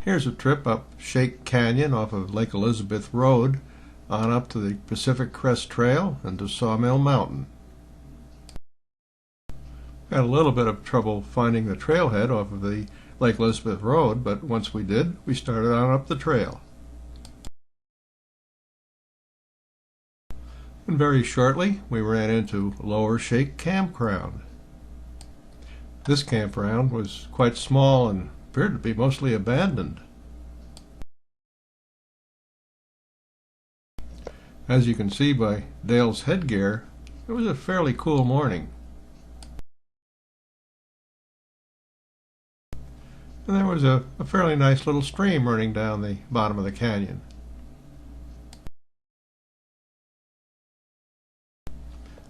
Here's a trip up Shake Canyon off of Lake Elizabeth Road on up to the Pacific Crest Trail and to Sawmill Mountain. Had a little bit of trouble finding the trailhead off of the Lake Elizabeth Road, but once we did, we started on up the trail. And very shortly, we ran into Lower Shake Campground. This campground was quite small and appeared to be mostly abandoned. As you can see by Dale's headgear, it was a fairly cool morning. And there was a fairly nice little stream running down the bottom of the canyon.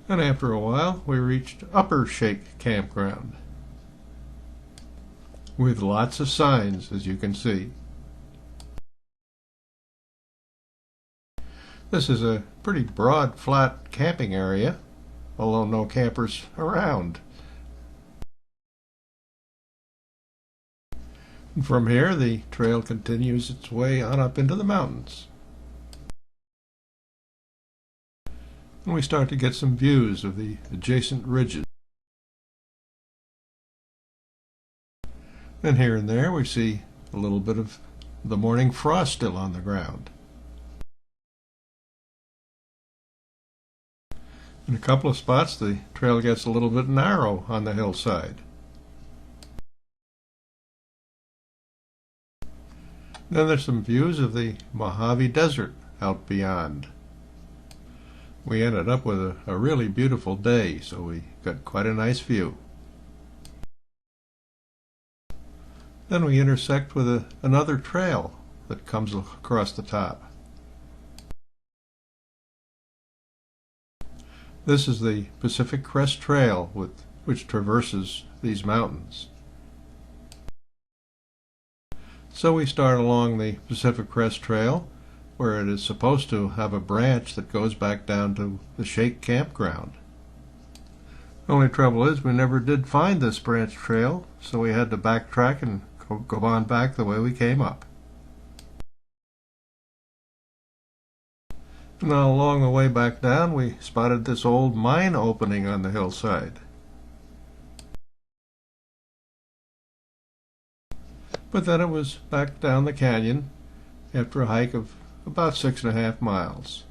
And after a while, we reached Upper Shake Campground, with lots of signs, as you can see. This is a pretty broad, flat camping area, although no campers around. And from here, the trail continues its way on up into the mountains. And we start to get some views of the adjacent ridges. And here and there we see a little bit of the morning frost still on the ground. In a couple of spots the trail gets a little bit narrow on the hillside. Then there's some views of the Mojave Desert out beyond. We ended up with a really beautiful day, so we got quite a nice view. Then we intersect with another trail that comes across the top. This is the Pacific Crest Trail, which traverses these mountains. So we start along the Pacific Crest Trail, where it is supposed to have a branch that goes back down to the Shake Campground. The only trouble is we never did find this branch trail, so we had to backtrack and go on back the way we came up. Now along the way back down we spotted this old mine opening on the hillside. But then it was back down the canyon after a hike of about 6.5 miles.